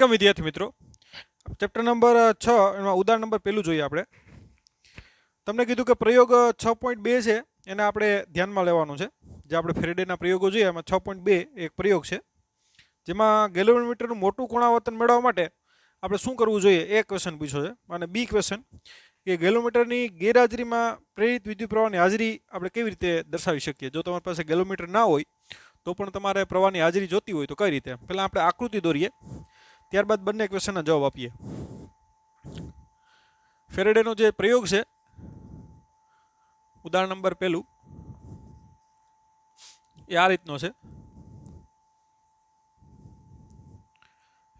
Welcome વિદ્યાર્થી મિત્રો. Chapter number 6 એમાં ઉદાહરણ નંબર પહેલું જોઈએ આપણે. તમને કીધું કે પ્રયોગ 6.2 છે એને આપણે ધ્યાનમાં લેવાનું છે. જે આપણે ફેરેડેના પ્રયોગો જોઈએ એમાં 6.2 એક પ્રયોગ છે જેમાં ગેલ્વેનોમીટરનું મોટું કોણાવર્તન મેળવવા માટે આપણે શું કરવું જોઈએ એ ક્વેશ્ચન પૂછ્યો છે. અને બી ક્વેશ્ચન કે ગેલ્વેનોમીટરની ગેરહાજરીમાં પ્રેરિત વિદ્યુતપ્રવાહની હાજરી આપણે કેવી રીતે દર્શાવી શકીએ. જો તમારી પાસે ગેલ્વેનોમીટર ના હોય તો પણ તમારે પ્રવાહની હાજરી જોતી હોય તો કઈ રીતે. પહેલાં આપણે આકૃતિ દોરીએ, ત્યારબાદ બંને ક્વેશ્ચનના જવાબ આપીએ. ફેરેડેનો જે પ્રયોગ છે ઉદાહરણ નંબર પહેલું એ આ રીતનો છે.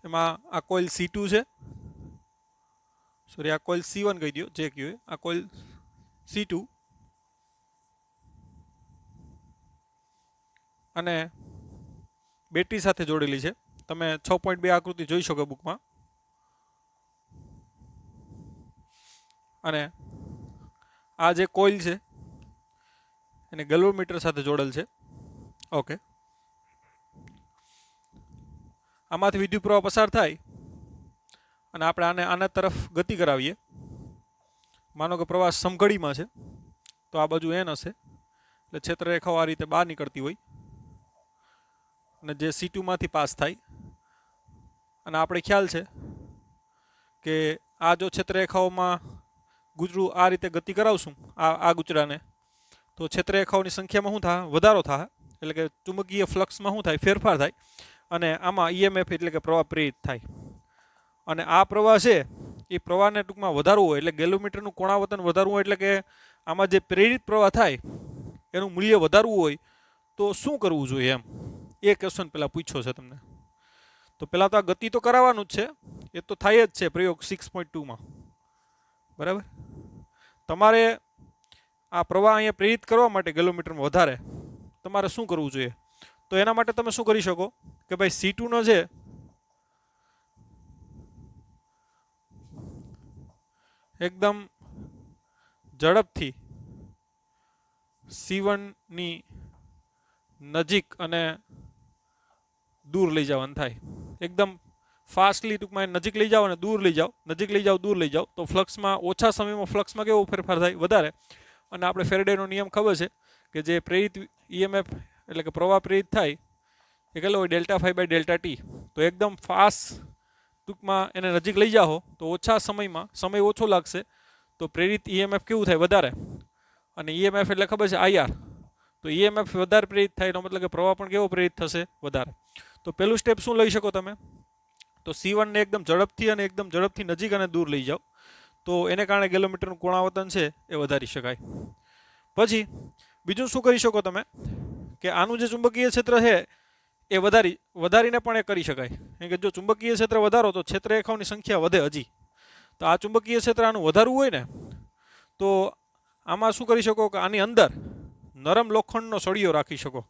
એમાં આ કોઇલ C2 છે, સોરી આ કોઇલ C1 કહી દો, જે કહ્યું આ કોઇલ C2 અને બેટરી સાથે જોડેલી છે. તમે 6.2 આકૃતિ જોઈ શકો બુકમાં. અને આ જે કોઇલ છે એને ગેલ્વેનોમીટર સાથે જોડેલ છે. ઓકે, આમાંથી વિદ્યુત પ્રવાહ પસાર થાય અને આપણે આને આના તરફ ગતિ કરાવીએ. માનો કે પ્રવાહ સમઘડીમાં છે તો આ બાજુ n હશે, એટલે ક્ષેત્રરેખાઓ આ રીતે બહાર નીકળતી હોય અને જે C2 માંથી પાસ થાય. અને આપણે ખ્યાલ છે કે આ જો ક્ષેત્રરેખાઓમાં ગુજરું આ રીતે ગતિ કરાવશું આ ગુચડાને, તો ક્ષેત્રરેખાઓની સંખ્યામાં શું થાય? વધારો થાય. એટલે કે ચુંબકીય ફ્લક્સમાં શું થાય? ફેરફાર થાય. અને આમાં EMF એટલે કે પ્રવાહ પ્રેરિત થાય. અને આ પ્રવાહ છે એ પ્રવાહને ટૂંકમાં વધારવું હોય, એટલે ગેલ્વેનોમીટરનું કોણાવર્તન વધારવું હોય, એટલે કે આમાં જે પ્રેરિત પ્રવાહ થાય એનું મૂલ્ય વધારવું હોય તો શું કરવું જોઈએ એમ એ ક્વેશ્ચન પહેલાં પૂછ્યો છે તમને. તો પહેલાં તો આ ગતિ તો કરાવવાનું જ છે, એ તો થાય જ છે પ્રયોગ 6.2માં. બરાબર, તમારે આ પ્રવાહ અહીંયા પ્રેરિત કરવા માટે ગેલ્વેનોમીટરમાં વધારે તમારે શું કરવું જોઈએ? તો એના માટે તમે શું કરી શકો કે ભાઈ C2 નો છે એકદમ ઝડપથી C1 ની નજીક અને દૂર લઈ જવાનું થાય. એકદમ ફાસ્ટલી ટૂંકમાં નજીક લઈ જાઓ અને દૂર લઈ જાઓ, નજીક લઈ જાઓ દૂર લઈ જાઓ, તો ફ્લક્સમાં ઓછા સમયમાં ફ્લક્સમાં કેવો ફેરફાર થાય? વધારે. અને આપણે ફેરેડેનો નિયમ ખબર છે કે જે પ્રેરિત EMF એટલે કે પ્રવાહ પ્રેરિત થાય એ કેટલો હોય? ΔΦ/ΔT. તો એકદમ ફાસ્ટ ટૂંકમાં એને નજીક લઈ જાઓ તો ઓછા સમયમાં, સમય ઓછો લાગશે, તો પ્રેરિત EMF કેવું થાય? વધારે. અને EMF એટલે ખબર છે IR. તો EMF વધારે પ્રેરિત થાય એનો મતલબ કે પ્રવાહ પણ કેવો પ્રેરિત થશે? વધારે. તો પહેલું સ્ટેપ શું લઈ શકો તમે? તો C1 ને એકદમ ઝડપથી અને એકદમ ઝડપથી નજીક અને દૂર લઈ જાઓ, તો એને કારણે ગેલ્વેનોમીટરનું કોણાવર્તન છે એ વધારી શકાય. પછી બીજું શું કરી શકો તમે કે આનું જે ચુંબકીય ક્ષેત્ર છે એ વધારીને પણ એ કરી શકાય. કારણ કે જો ચુંબકીય ક્ષેત્ર વધારો તો ક્ષેત્રરેખાઓની સંખ્યા વધે હજી. તો આ ચુંબકીય ક્ષેત્ર આનું વધારવું હોય ને તો આમાં શું કરી શકો કે આની અંદર નરમ લોખંડનો સળિયો રાખી શકો.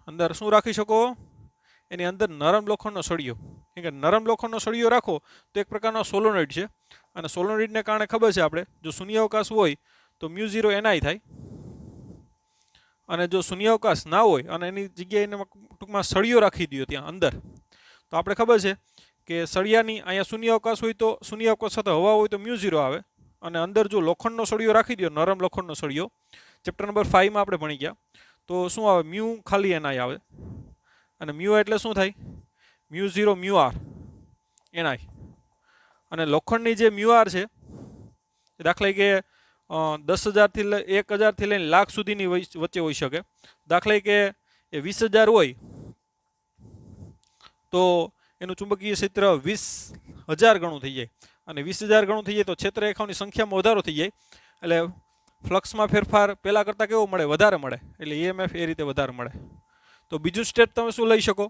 અંદર શું રાખી શકો? એની અંદર નરમ લોખંડનો સળિયો. કારણ કે નરમ લોખંડનો સળિયો રાખો તો એક પ્રકારનો સોલોનોઇડ છે. અને સોલોનોઇડને કારણે ખબર છે આપણે જો શૂન્યાવકાશ હોય તો μ0 ni થાય. અને જો શૂન્યાવકાશ ના હોય અને એની જગ્યાએ એને ટૂંકમાં સળિયો રાખી દો ત્યાં અંદર, તો આપણે ખબર છે કે સળિયાની અહીંયા શૂન્યાવકાશ હોય તો શૂન્યાવકાશ સાથે હવા હોય તો μ0 આવે. અને અંદર જો લોખંડનો સળિયો રાખી દો, નરમ લોખંડનો સળિયો, ચેપ્ટર નંબર 5માં આપણે ભણી ગયા, તો શું આવે? મ્યુ ખાલી ni આવે. અને મ્યુ એટલે શું થાય? μ0 μr ni. અને લોખંડની જે μr છે એ દાખલા કે 10,000 થી 1,000 થી લઈને લાખ સુધીની વચ્ચે હોઈ શકે. દાખલા કે એ 20,000 હોય તો એનું ચુંબકીય ક્ષેત્ર 20,000 ગણું થઈ જાય. અને 20,000 ગણું થઈ જાય તો ક્ષેત્રરેખાઓની સંખ્યામાં વધારો થઈ જાય. એટલે ફ્લક્સમાં ફેરફાર પહેલાં કરતાં કેવો મળે? વધારે મળે. એટલે EMF એ રીતે વધારે મળે. તો બીજું સ્ટેપ તમે શું લઈ શકો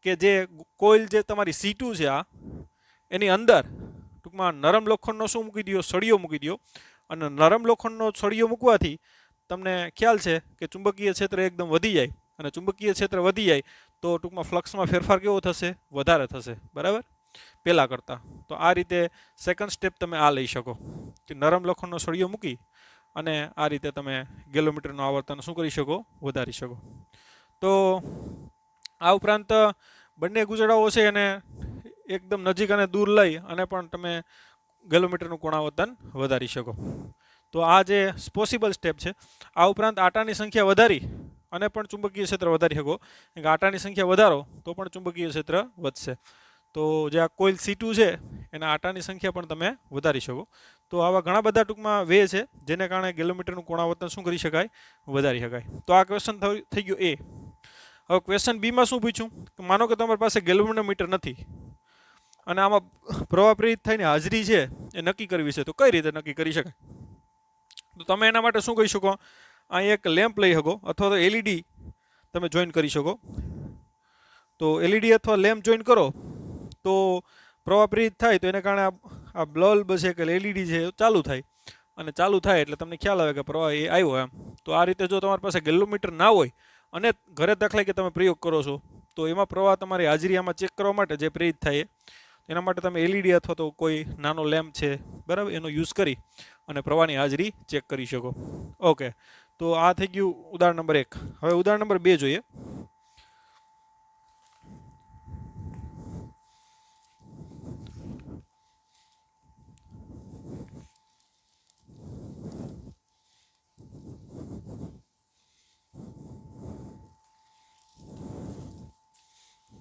કે જે કોઇલ જે તમારી C2 છે આ એની અંદર ટૂંકમાં નરમ લોખંડનો શું મૂકી દો? સળિયો મૂકી દો. અને નરમ લોખંડનો સળિયો મૂકવાથી તમને ખ્યાલ છે કે ચુંબકીય ક્ષેત્ર એકદમ વધી જાય. અને ચુંબકીય ક્ષેત્ર વધી જાય તો ટૂંકમાં ફ્લક્સમાં ફેરફાર કેવો થશે? વધારે થશે. બરાબર, પહેલાં કરતાં. તો આ રીતે સેકન્ડ સ્ટેપ તમે આ લઈ શકો કે નરમ લોખંડનો સળિયો મૂકી અને આ રીતે તમે ગેલ્વેનોમીટરનું આવર્તન શું કરી શકો? વધારી શકો. તો આ ઉપરાંત બંને ગુચડાઓ છે એને એકદમ નજીક અને દૂર લઈ અને પણ તમે ગેલોમીટરનું કોણાવર્તન વધારી શકો. તો આ જે પોસિબલ સ્ટેપ છે. આ ઉપરાંત આટાની સંખ્યા વધારી અને પણ ચુંબકીય ક્ષેત્ર વધારી શકો. આટાની સંખ્યા વધારો તો પણ ચુંબકીય ક્ષેત્ર વધશે. તો જે આ કોઇલ C2 છે એના આટાની સંખ્યા પણ તમે વધારી શકો. તો આવા ઘણા બધા ટૂંકમાં વે છે જેને કારણે ગેલોમીટરનું કોણાવર્તન શું કરી શકાય, વધારી શકાય. તો આ ક્વેશ્ચન થઈ ગયો A. હવે ક્વેશ્ચન બીમાં શું પૂછ્યું, માનો કે તમારી પાસે ગેલોમીટર નથી અને આમાં પ્રવાહ પ્રેરિત થઈને હાજરી છે એ નક્કી કરવી છે, તો કઈ રીતે નક્કી કરી શકાય? તો તમે એના માટે શું કરી શકો, અહીં એક લેમ્પ લઈ શકો અથવા તો એલઈડી તમે જોઈન કરી શકો. તો એલઈડી અથવા લેમ્પ જોઈન કરો તો પ્રવાહ પ્રેરિત થાય તો એને કારણે આ બલ્બ છે કે એલઈડી છે ચાલુ થાય, અને ચાલુ થાય એટલે તમને ખ્યાલ આવે કે પ્રવાહ એ આવ્યો એમ. તો આ રીતે જો તમારી પાસે ગેલોમીટર ના હોય અને ઘરે દાખલા કે તમે પ્રયોગ કરો છો, તો એમાં પ્રવાહ તમારી હાજરી આમાં ચેક કરવા માટે જે પ્રેરિત થાય એના માટે તમે એલઈડી અથવા તો કોઈ નાનો લેમ્પ છે બરાબર એનો યુઝ કરી અને પ્રવાહની હાજરી ચેક કરી શકો. ઓકે, તો આ થઈ ગયું ઉદાહરણ નંબર 1. હવે ઉદાહરણ નંબર 2 જોઈએ.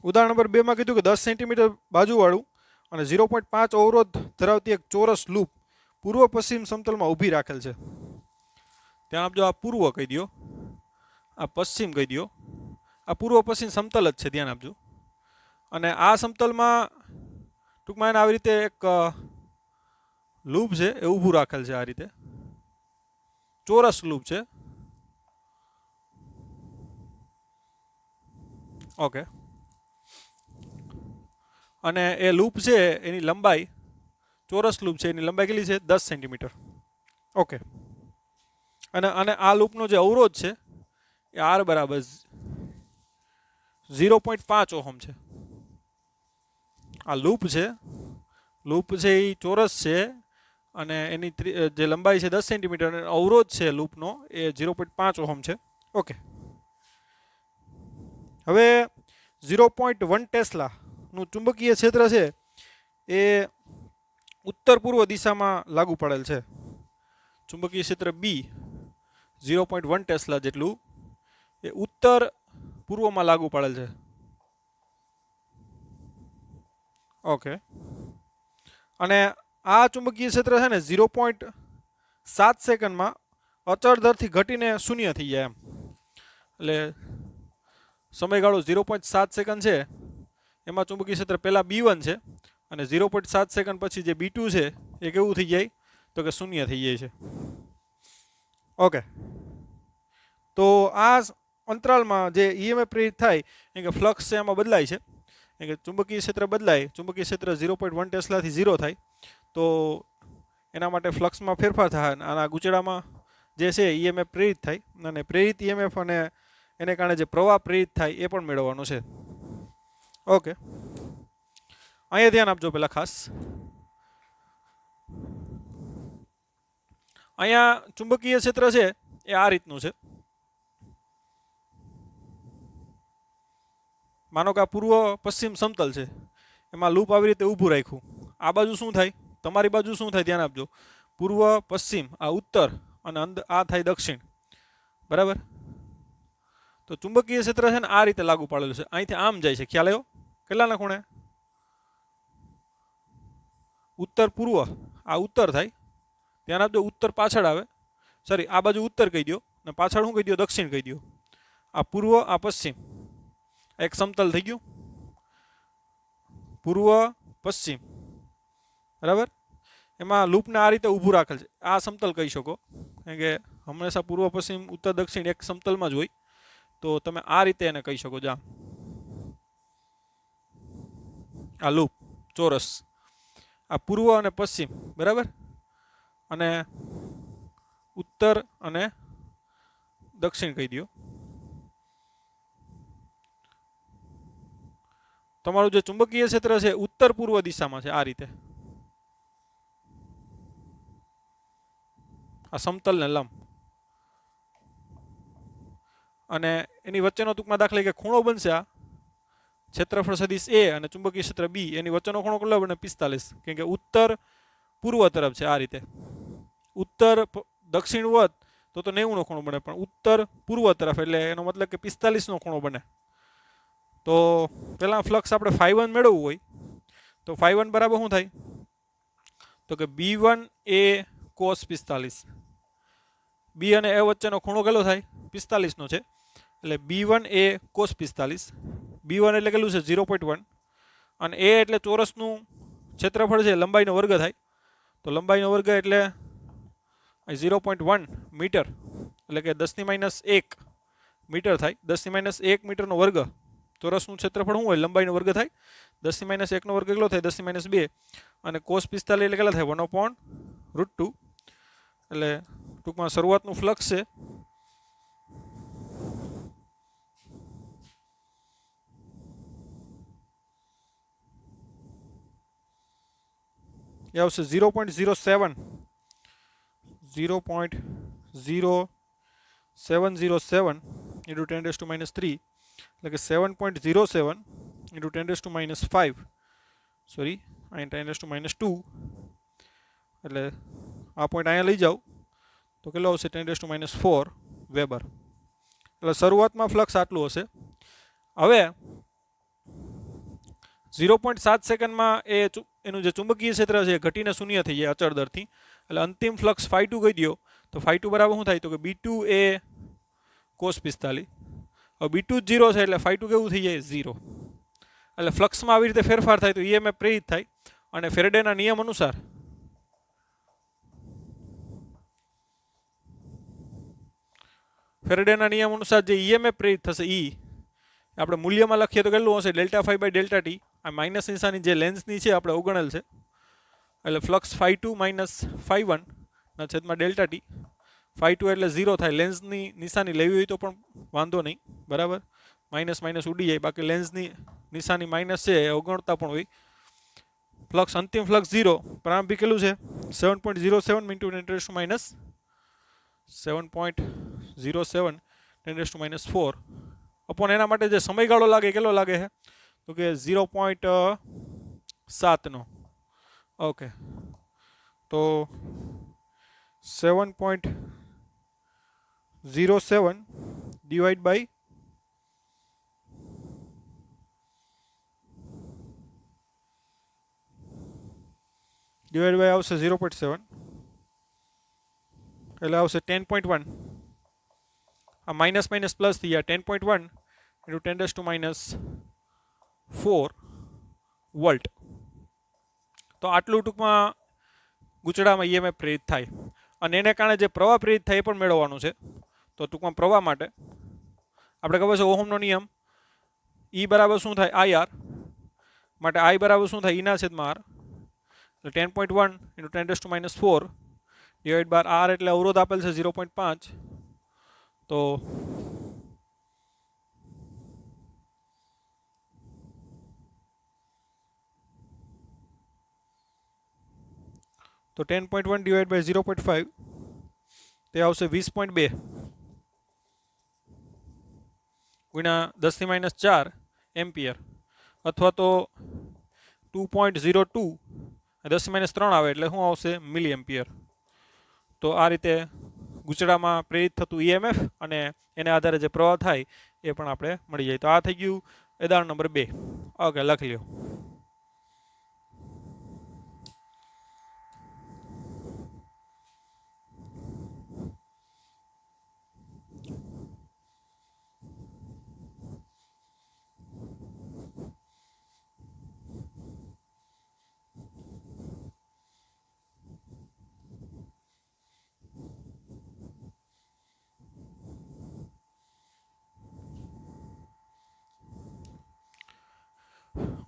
ઉદાહરણ નંબર 2 માં કીધું કે 10 સેન્ટીમીટર બાજુવાળું અને 0.5 અવરોધ ધરાવતી એક ચોરસ લૂપ પૂર્વ પશ્ચિમ સમતલમાં ઊભી રાખેલ છે. ત્યાં આપજો, આ પૂર્વ કહી દો, આ પશ્ચિમ કહી દો. આ પૂર્વ પશ્ચિમ સમતલ જ છે, ધ્યાન આપજો. અને આ સમતલમાં ટૂંકમાં એને આવી રીતે એક લૂપ છે એ ઊભું રાખેલ છે, આ રીતે ચોરસ લૂપ છે. ઓકે, અને એ લૂપ છે એની લંબાઈ, ચોરસ લૂપ છે એની લંબાઈ કેટલી છે, 10 સેન્ટીમીટર. ઓકે, અને આ લૂપનો જે અવરોધ છે એ R બરાબર 0.5 ઓહમ છે. આ લૂપ છે એ ચોરસ છે અને એની જે લંબાઈ છે 10 સેન્ટીમીટર અને અવરોધ છે લૂપનો એ 0.5 ઓહમ છે. ઓકે, હવે 0.1 ટેસ્લાનું ચુંબકીય ક્ષેત્ર છે એ ઉત્તર પૂર્વ દિશામાં લાગુ પડેલ છે. ચુંબકીય ક્ષેત્ર B 0.1 ટેસ્લા જેટલું એ ઉત્તર પૂર્વમાં લાગુ પડેલ છે. ઓકે, અને આ ચુંબકીય ક્ષેત્ર છે ને 0.7 સેકન્ડમાં અચળ દરથી ઘટીને શૂન્ય થઈ જાય એમ. એટલે સમયગાળો 0.7 સેકન્ડ છે એમાં ચુંબકીય ક્ષેત્ર પહેલાં B1 છે અને 0.7 સેકન્ડ પછી જે B2 છે એ કેવું થઈ જાય, તો કે શૂન્ય થઈ જાય છે. ઓકે, તો આ અંતરાલમાં જે ઈએમએફ પ્રેરિત થાય કે ફ્લક્સ છે એમાં બદલાય છે. કે ચુંબકીય ક્ષેત્ર બદલાય, ચુંબકીય ક્ષેત્ર 0.1 ટેસ્લાથી 0 થાય તો એના માટે ફ્લક્સમાં ફેરફાર થાય અને આના ગૂંચળામાં જે છે ઈએમએફ પ્રેરિત થાય અને પ્રેરિત ઈએમએફ અને એને કારણે જે પ્રવાહ પ્રેરિત થાય એ પણ મેળવવાનો છે. ઓકે, અહીંયા ધ્યાન આપજો પહેલાં ખાસ. અહીંયા ચુંબકીય ક્ષેત્ર છે એ આ રીતનું છે. માનો કે આ પૂર્વ પશ્ચિમ સમતલ છે, એમાં લૂપ આવી રીતે ઊભું રાખ્યું. આ બાજુ શું થાય, તમારી બાજુ શું થાય, ધ્યાન આપજો. પૂર્વ પશ્ચિમ, આ ઉત્તર અને આ થાય દક્ષિણ, બરાબર. તો ચુંબકીય ક્ષેત્ર છે ને આ રીતે લાગુ પાડેલું છે, અહીંથી આમ જાય છે, ખ્યાલ આવ્યો? કેટલાના ખૂણે? ઉત્તર પૂર્વ, આ ઉત્તર થાય, ધ્યાન આપજો. ઉત્તર પાછળ આવે, સોરી આ બાજુ ઉત્તર કહી દો ને પાછળ શું કહી દો, દક્ષિણ કહી દો. આ પૂર્વ, આ પશ્ચિમ, એક સમતલ થઈ ગયું, પૂર્વ પશ્ચિમ, બરાબર. એમાં લૂપને આ રીતે ઊભું રાખેલ છે, આ સમતલ કહી શકો, કારણ કે હંમેશા પૂર્વ પશ્ચિમ ઉત્તર દક્ષિણ એક સમતલમાં જ હોય. તો તમે આ રીતે એને કહી શકો. જા આ લૂપ ચોરસ, આ પૂર્વ અને પશ્ચિમ, બરાબર, અને ઉત્તર અને દક્ષિણ કહી દો. તમારું જે ચુંબકીય ક્ષેત્ર છે ઉત્તર પૂર્વ દિશામાં છે, આ રીતે આ સમતલને લંબ, અને એની વચ્ચેનો ટૂંકમાં દાખલા કે ખૂણો બનશે આ ક્ષેત્રફળ સદિશ A અને ચુંબકીય ક્ષેત્ર B એની વચ્ચેનો ખૂણો કેટલો બને 45, કેમ કે ઉત્તર પૂર્વ તરફ છે આ રીતે. ઉત્તર દક્ષિણ વત તો 90 નો ખૂણો બને, પણ ઉત્તર પૂર્વ તરફ એટલે એનો મતલબ કે 45 નો ખૂણો બને. તો પહેલા ફ્લક્સ આપણે φ1 મેળવવું હોય તો φ1 બરાબર શું થાય? તો કે B1 A cos 45. B અને A વચ્ચેનો ખૂણો કેટલો થાય? 45 નો છે. એટલે B1 A cos 45. B1 એટલે કેટલું છે? 0.1. અને A એટલે ચોરસનું ક્ષેત્રફળ છે, લંબાઈનો વર્ગ થાય. તો લંબાઈનો વર્ગ એટલે 0.1 મીટર, એટલે કે 10⁻1 મીટર થાય. 10⁻1 મીટરનો વર્ગ ચોરસનું ક્ષેત્રફળ શું હોય? લંબાઈનો વર્ગ થાય. 10⁻1 નો વર્ગ કેટલો થાય? 10⁻2. અને cos 45 એટલે કેટલા થાય? 1/√2. એટલે ટૂંકમાં શરૂઆતનું ફ્લક્સ છે એ આવશે 0.07 0.0707 into 10⁻³ એટલે કે 7.07 into 10⁻5 સોરી અહીં 10⁻². એટલે આ પોઈન્ટ અહીંયા લઈ જાઓ તો કેટલો આવશે? 10⁻4 વેબર. એટલે શરૂઆતમાં ફ્લક્સ આટલું હશે. હવે 0.7 સેકન્ડમાં એનું જે ચુંબકીય ક્ષેત્ર છે ઘટીને શૂન્ય થઈ જાય અચળ દરથી. એટલે અંતિમ ફ્લક્સ φ2 કહી દો તો φ2 બરાબર શું થાય? તો કે B2 A cos 45. હવે B2 0 છે એટલે φ2 કેવું થઈ જાય? 0. એટલે ફ્લક્સમાં આવી રીતે ફેરફાર થાય તો EMF પ્રેરિત થાય. અને ફેરેડેના નિયમ અનુસાર જે EMF પ્રેરિત થશે આપણે મૂલ્યમાં લખીએ તો કેટલું હશે? ΔΦ/ΔT. આ માઇનસ નિશાની જે લેન્સની છે આપણે અવગણેલ છે. એટલે ફ્લક્સ φ2 માઇનસ φ1 ના છેદમાં ΔT. φ2 એટલે 0 થાય. લેન્સની નિશાની લેવી હોય તો પણ વાંધો નહીં, બરાબર. માઇનસ માઇનસ ઉડી જાય, બાકી લેન્સની નિશાની માઇનસ છે એ અવગણતા પણ હોય. ફ્લક્સ અંતિમ ફ્લક્સ 0, પ્રારંભિક કેટલું છે? 7.07 × 10⁻7.07 10⁻4 અપોન એના માટે જે સમયગાળો લાગે કેટલો લાગે છે? તો કે 0.7 નો. ઓકે, તો 7.07 ડિવાઈડ બાય આવશે 0.7 એટલે આવશે 10.1. આ માઇનસ માઇનસ પ્લસ થઈ ગયા. 10.1 into 10⁻4 વોલ્ટ. તો આટલું ટૂંકમાં ગૂંચળામાં EMF પ્રેરિત થાય. અને એને કારણે જે પ્રવાહ પ્રેરિત થાય એ પણ મેળવવાનું છે. તો ટૂંકમાં પ્રવાહ માટે આપણે ખબર છે ઓહમનો નિયમ, E બરાબર શું થાય? IR. માટે I બરાબર શું થાય? E/R. એટલે 10.1 into 10⁻4 ડિવાઈડ બાય R એટલે અવરોધ આપેલ છે 0.5. તો 10.1 ડિવાઈડ બાય 0.5 તે આવશે 20.2 ગુણ્યા 10⁻4 એમ્પિયર, અથવા તો 2.02 10⁻3 આવે એટલે શું આવશે? મિલી એમ્પિયર. તો આ રીતે ગૂંચળામાં પ્રેરિત થતું EMF અને એને આધારે જે પ્રવાહ થાય એ પણ આપણે મળી જાય. તો આ થઈ ગયું ઉદાહરણ નંબર 2. ઓકે, લખી લ્યો.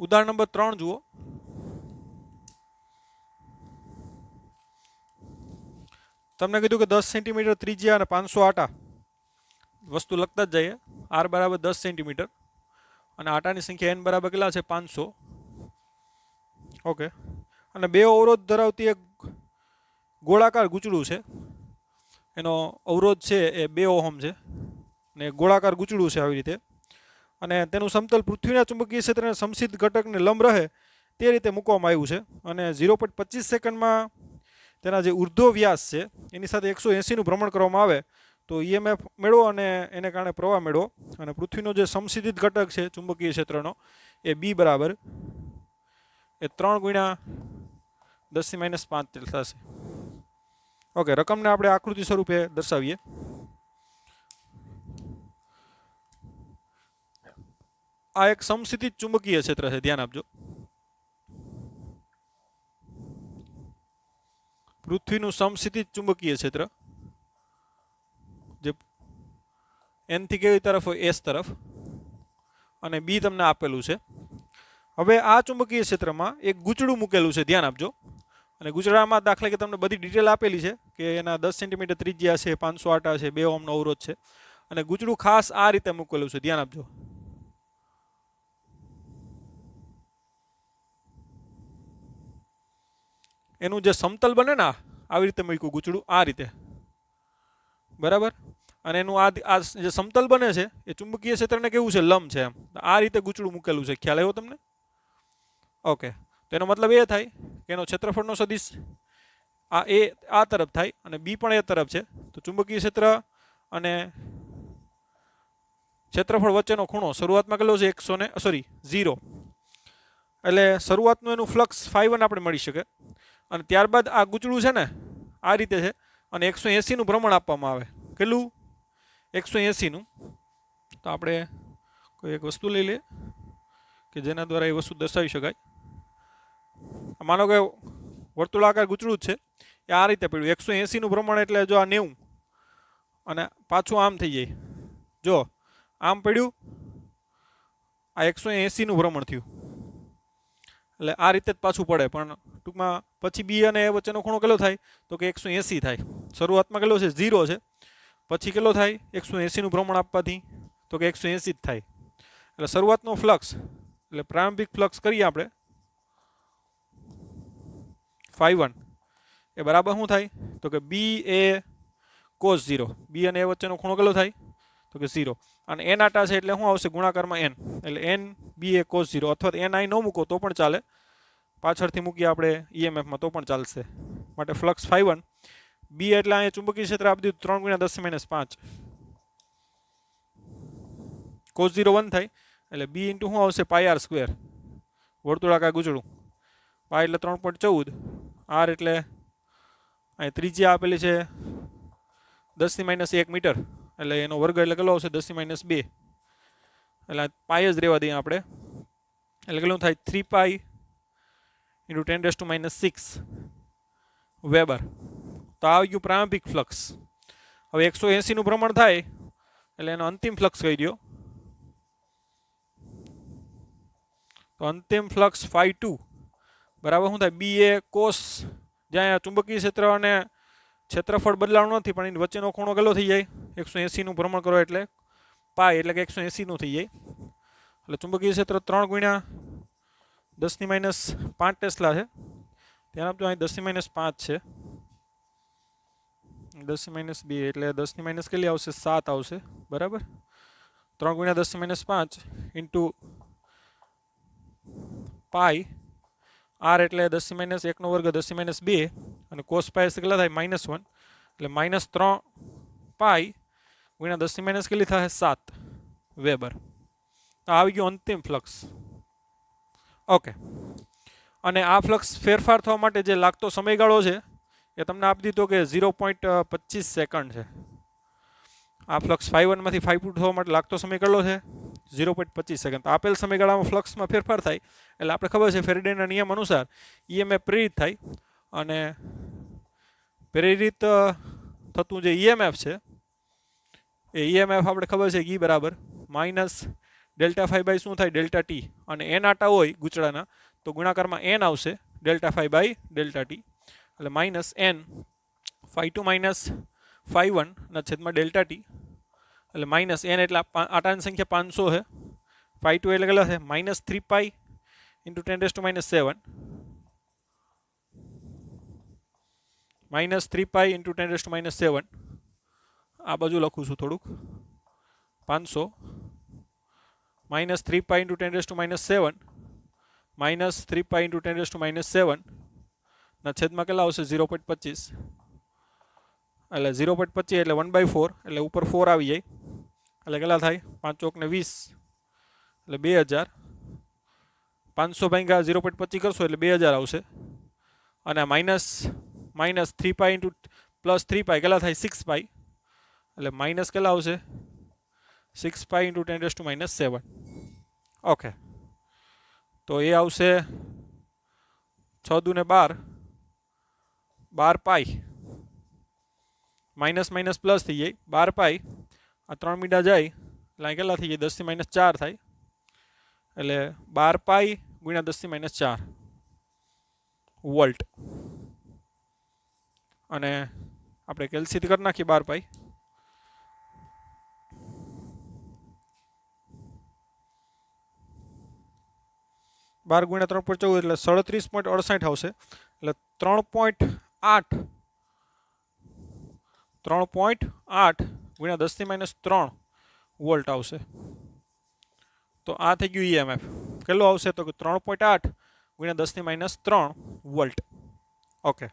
ઉદાહરણ નંબર 3 જુઓ. તમને કીધું કે 10 સેન્ટીમીટર ત્રિજ્યા અને 500 આટા વસ્તુ લખતા જ જઈએ. R બરાબર 10 સેન્ટીમીટર અને આટાની સંખ્યા n બરાબર કેટલા છે? 500. ઓકે, અને બે અવરોધ ધરાવતી એક ગોળાકાર ગૂંચળું છે. એનો અવરોધ છે એ 2 ઓહમ છે અને ગોળાકાર ગૂંચળું છે આવી રીતે. અને તેનું સમતલ પૃથ્વીના ચુંબકીય ક્ષેત્રને સમસિદ્ધ ઘટકને લંબ રહે તે રીતે મૂકવામાં આવ્યું છે અને 0.25 સેકન્ડમાં તેના જે ઉર્ધ્વ વ્યાસ છે એની સાથે 180નું ભ્રમણ કરવામાં આવે તો ઈએમએફ મેળવો અને એને કારણે પ્રવાહ મેળવો અને પૃથ્વીનો જે સમસિદ્ધ ઘટક છે ચુંબકીય ક્ષેત્રનો એ બી બરાબર એ 3 ગુણ્યા 10⁻⁵ થશે. ઓકે, રકમને આપણે આકૃતિ સ્વરૂપે દર્શાવીએ. આ એક સમસ્થિતિ ચુંબકીય ક્ષેત્ર છે, ધ્યાન આપજો. પૃથ્વીનું સમસ્થિતિ ચુંબકીય ક્ષેત્ર જે એન થી કેવી તરફ હોય એસ તરફ અને બી તમને આપેલું છે. હવે આ ચુંબકીય ક્ષેત્રમાં એક ગૂંચળું મૂકેલું છે, ધ્યાન આપજો. અને ગૂંચળામાં દાખલા કે તમને બધી ડિટેલ આપેલી છે કે એના 10 સેન્ટીમીટર ત્રિજ્યા છે, 500 આટા છે, 2 ઓહમનો અવરોધ છે અને ગૂંચળું ખાસ આ રીતે મૂકેલું છે, ધ્યાન આપજો. એનું જે સમતલ બને ને આવી રીતે મૂક્યું ગૂંચળું આ રીતે, બરાબર. અને એનું આ જે સમતલ બને છે એ ચુંબકીય ક્ષેત્રને કેવું છે, લંબ છે. એમ આ રીતે ગૂંચળું મૂકેલું છે, ખ્યાલ આવ્યો તમને? ઓકે, તો એનો મતલબ એ થાય કે એનો ક્ષેત્રફળનો સદિશ આ તરફ થાય અને બી પણ એ તરફ છે. તો ચુંબકીય ક્ષેત્ર અને ક્ષેત્રફળ વચ્ચેનો ખૂણો શરૂઆતમાં કેટલો છે 0. એટલે શરૂઆતનું એનું ફ્લક્સ φ1 આપણે મળી શકે અને ત્યારબાદ આ ગૂંચળું છે ને આ રીતે છે અને 180નું ભ્રમણ આપવામાં આવે. કેટલું? 180નું. તો આપણે કોઈ એક વસ્તુ લઈ લઈએ કે જેના દ્વારા એ વસ્તુ દર્શાવી શકાય. માનો કે વર્તુળાકાર ગૂંચળું જ છે, એ આ રીતે પડ્યું. 180નું ભ્રમણ એટલે જો આ 90 અને પાછું આમ થઈ જાય. જો આમ પડ્યું, આ 180નું ભ્રમણ થયું એટલે આ રીતે જ પાછું પડે. પણ ટૂંકમાં પછી બી અને એ વચ્ચેનો ખૂણો કેટલો થાય તો કે 180 થાય. શરૂઆતમાં કેટલો છે 0 છે, પછી કેટલો થાય 180નું ભ્રમણ આપવાથી તો કે 180 જ થાય. એટલે શરૂઆતનો ફ્લક્સ એટલે પ્રારંભિક ફ્લક્સ કરીએ આપણે φ1 એ બરાબર શું થાય તો કે બી એ cos 0. બી અને એ વચ્ચેનો ખૂણો કેટલો થાય તો કે 0 અને n આટા છે એટલે શું આવશે ગુણાકારમાં n, એટલે n બી એ cos 0 અથવા n અહીં ન મૂકો તો પણ ચાલે, પાછળથી મૂકીએ આપણે ઈએમએફમાં તો પણ ચાલશે. માટે ફ્લક્સ φ1 બી એટલે અહીંયા ચુંબકીય ક્ષેત્ર આપી દીધું 3 × 10⁻⁵ cos 0 1 થાય એટલે બી ઇન્ટુ શું આવશે πr², વર્તુળાકાર ગૂંચળું. પાય એટલે 3.14, આર એટલે અહીં ત્રિજ્યા આપેલી છે 10⁻1 મીટર એટલે એનો વર્ગ એટલે કેટલો આવશે 10⁻2 એટલે પાય જ રહેવા દઈએ આપણે. એટલે કેટલું થાય 3π × 10⁻6 વેબર. તો આવી ગયું પ્રારંભિક ફ્લક્સ. હવે 180નું ભ્રમણ થાય એટલે એનો અંતિમ ફ્લક્સ કહી દો. તો અંતિમ ફ્લક્સ φ2 બરાબર શું થાય બી એ કોસ, જ્યાં ચુંબકીય ક્ષેત્ર અને ક્ષેત્રફળ બદલાવાનું નથી પણ એની વચ્ચેનો ખૂણો કેટલો થઈ જાય 180નું ભ્રમણ કરો એટલે પાય એટલે કે 180નું થઈ જાય. એટલે ચુંબકીય ક્ષેત્ર 3 × 10⁻5 ટેસ્લા છે. ત્યાં આપજો અહીં 10⁻5 છે, 10⁻2 એટલે 10⁻ કેટલી આવશે 7 આવશે, બરાબર. 3 × 10⁻5 ઇન્ટુ પાય, આર એટલે 10⁻1નો વર્ગ 10⁻2 અને કોસ પાય કેટલા થાય -1 એટલે -3π × 10⁻ કેટલી થાય 7 વેબર. તો આવી ગયું અંતિમ ફ્લક્સ. ઓકે, અને આ ફ્લક્સ ફેરફાર થવા માટે જે લાગતો સમયગાળો છે એ તમને આપી દીધો કે 0.25 સેકન્ડ છે. આ ફ્લક્સ φ1 માંથી φ2 થવા માટે લાગતો સમય કેટલો છે 0.25 સેકન્ડ. તો આપેલ સમયગાળામાં ફ્લક્સમાં ફેરફાર થાય એટલે આપણે ખબર છે ફેરેડેના નિયમ અનુસાર ઈએમએફ પ્રેરિત થાય અને પ્રેરિત થતું જે ઈએમએફ છે એ ઈએમએફ આપણે ખબર છે E બરાબર -Δφ/શું થાય Δt અને n આટા હોય ગૂંચળાના તો ગુણાકારમાં n આવશે Δφ/Δt એટલે -n φ2 - φ1 ના છેદમાં Δt એટલે -n એટલે આટાની સંખ્યા 500 છે. φ2 એટલે કેટલા છે -3π × 10⁻7 -3π × 10⁻7 આ બાજુ લખું છું થોડુંક 500 માઇનસ 3 પાઈ ઇન્ટુ 10⁻⁷ માઇનસ 3 પાઈ ઇન્ટુ 10⁻⁷ ના છેદમાં કેટલા આવશે 0.25 એટલે 0.25 એટલે 1/4 એટલે ઉપર 4 આવી જાય એટલે કેટલા થાય 5 ચોક ને 20 એટલે 2000 500 ભાગ્યા 0.25 કરશો એટલે 2000 આવશે અને માઇનસ 3 પાઈ ઇન્ટુ પ્લસ 3 પાઈ કેટલા થાય 6 પાઈ એટલે માઇનસ કેટલા આવશે 6 પાઈ ઇન્ટુ 10⁻⁷ ઓકે તો એ આવશે 6 દુ ને 12 પાઈ માઇનસ માઇનસ પ્લસ થઈ જાય 12 પાઈ આ 3 મીંડા જાય એટલે કેટલા થઈ જાય 10⁻⁴ થાય એટલે 12 પાઈ ગુણ્યા 10⁻⁴ વોલ્ટ અને આપણે કેલ્સીથી કરી નાખીએ 12 પાઈ 12 ગુણ્યા 3.14 એટલે 37.68 આવશે એટલે 3.8 ગુણ્યા 10⁻³ વોલ્ટ આવશે તો આ થઈ ગયું ઈએમએફ કેટલો આવશે તો કે 3.8 ગુણ્યા 10⁻³ વોલ્ટ ઓકે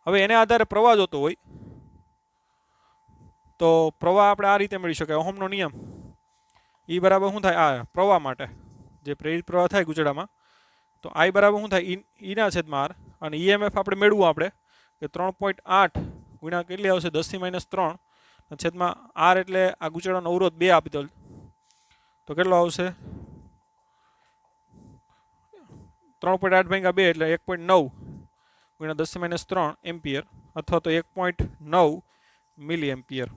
હવે એને આધારે પ્રવાહ જોતો હોય તો પ્રવાહ આપણે આ રીતે મળી શકાય ઓહમનો નિયમ ઈ બરાબર શું થાય આ પ્રવાહ માટે જે પ્રેરિત પ્રવાહ થાય ગુચડામાં તો I બરાબર શું થાય ઈના છેદમાં R અને ઈએમએફ આપણે મેળવવું આપણે કે 3.8 ગુણ્યા કેટલી આવશે 10⁻³ છેદમાં R એટલે આ ગુચડાનો અવરોધ 2 આપી દો તો કેટલો આવશે 3.8 ભાગ્યા 2 એટલે 1.9 ગુણ્યા 10⁻³ એમ્પિયર અથવા તો 1.9 મિલી એમ્પિયર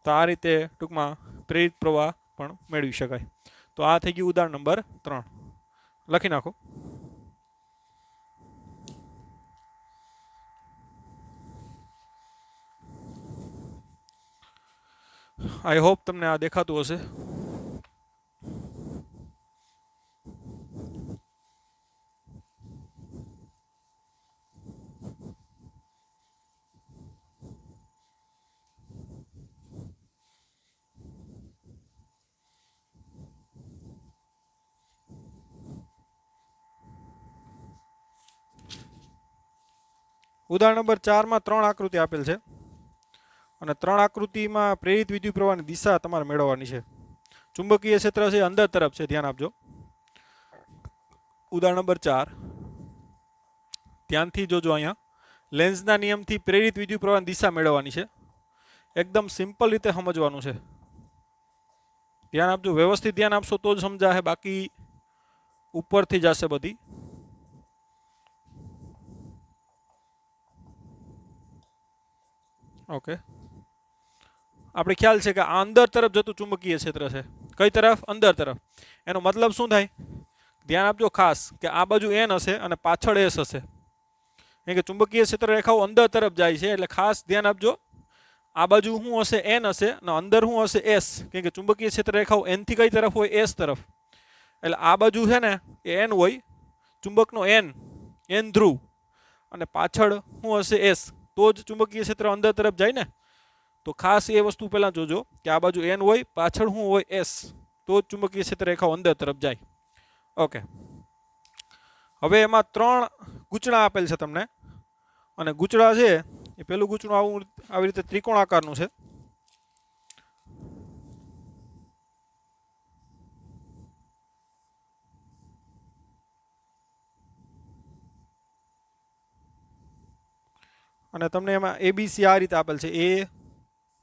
તો આ રીતે ટૂંકમાં પ્રેરિત પ્રવાહ પણ મેળવી શકાય તો આ થઈ ગયું ઉદાહરણ નંબર 3 લખી નાખો આઈ હોપ તમને આ દેખાતું હશે ઉદાહરણ નંબર 4 માં 3 આકૃતિ આપેલ છે અને 3 આકૃતિમાં પ્રેરિત વિદ્યુત પ્રવાહની દિશા તમારે મેળવવાની છે ચુંબકીય ક્ષેત્ર છે અંદર તરફ છે ધ્યાન આપજો ઉદાહરણ નંબર 4 ધ્યાનથી જોજો અહીંયા લેન્ઝના નિયમથી પ્રેરિત વિદ્યુત પ્રવાહની દિશા મેળવવાની છે એકદમ સિમ્પલ રીતે સમજવાનું છે ધ્યાન આપજો વ્યવસ્થિત ધ્યાન આપશો તો જ સમજાશે બાકી ઉપરથી જશે બધી ઓકે આપણે ખ્યાલ છે કે આ અંદર તરફ જતું ચુંબકીય ક્ષેત્ર છે કઈ તરફ અંદર તરફ એનો મતલબ શું થાય ધ્યાન આપજો ખાસ કે આ બાજુ n હશે અને પાછળ s હશે એટલે કે ચુંબકીય ક્ષેત્ર રેખાઓ અંદર તરફ જાય છે એટલે ખાસ ધ્યાન આપજો આ બાજુ શું હશે n હશે અને અંદર શું હશે s કેમ કે ચુંબકીય ક્ષેત્ર રેખાઓ n થી કઈ તરફ હોય s તરફ એટલે આ બાજુ છે ને એ n હોય ચુંબકનો n ધ્રુવ અને પાછળ શું હશે s તો જ ચુંબકીય ક્ષેત્ર અંદર તરફ જાય ને તો ખાસ એ વસ્તુ પહેલા જોજો કે આ બાજુ n હોય પાછળ શું હોય s તો જ ચુંબકીય ક્ષેત્ર રેખાઓ અંદર તરફ જાય ઓકે હવે એમાં 3 ગૂંચળા આપેલ છે તમને અને ગૂંચળા છે એ પેલું ગૂંચળું આવી રીતે ત્રિકોણ આકારનું છે અને તમને એમાં ABC આ રીતે આપેલ છે A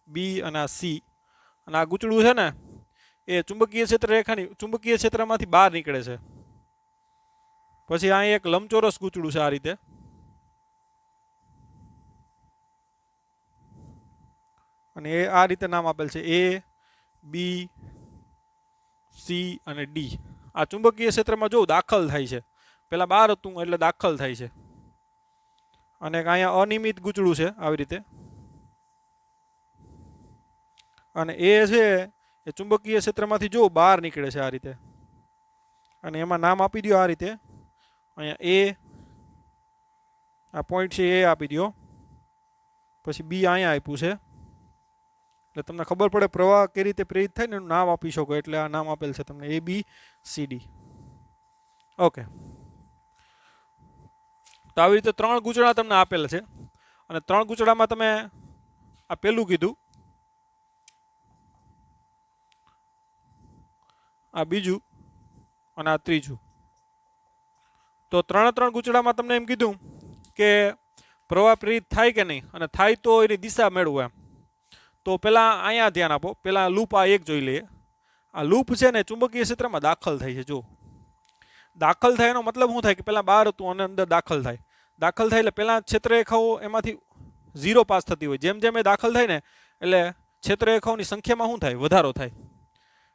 B અને આ C અને આ ગૂંચળું છે ને એ ચુંબકીય ક્ષેત્ર રેખાની ચુંબકીય ક્ષેત્રમાંથી બહાર નીકળે છે પછી આ એક લંબચોરસ ગૂંચળું છે આ રીતે અને એ આ રીતે નામ આપેલ છે A B C અને D આ ચુંબકીય ક્ષેત્રમાં જો દાખલ થાય છે પેલા બહાર હતું એટલે દાખલ થાય છે અને અહીંયા અનિયમિત ગૂંચળું છે આવી રીતે અને એ છે એ ચુંબકીય ક્ષેત્રમાંથી જો બહાર નીકળે છે આ રીતે અને એમાં નામ આપી દો આ રીતે અહીંયા A આ પોઈન્ટ છે એ આપી દો પછી B અહીંયા આપ્યું છે એટલે તમને ખબર પડે પ્રવાહ કઈ રીતે પ્રેરિત થાય ને એનું નામ આપી શકો. એટલે આ નામ આપેલ છે તમને ABCD. ઓકે, તો આવી રીતે 3 ગૂંચળા તમને આપેલ છે અને 3 ગૂંચળામાં તમે આ પહેલું કીધું, આ બીજું અને આ ત્રીજું. તો 3 ગૂંચળામાં તમને એમ કીધું કે પ્રવાહ પ્રેરિત થાય કે નહીં, અને થાય તો એની દિશા મેળવો એમ. તો પહેલા અહીંયા ધ્યાન આપો. પહેલા લૂપ આ એક જોઈ લઈએ. આ લૂપ છે ને ચુંબકીય ક્ષેત્રમાં દાખલ થાય છે. જો દાખલ થાય એનો મતલબ શું થાય કે પહેલા બહાર હતું અને અંદર દાખલ થાય. દાખલ થાય એટલે પહેલા ક્ષેત્રરેખાઓ એમાંથી 0 પાસ થતી હોય. જેમ જેમ એ દાખલ થાય ને એટલે ક્ષેત્રરેખાઓની સંખ્યામાં શું થાય? વધારો થાય.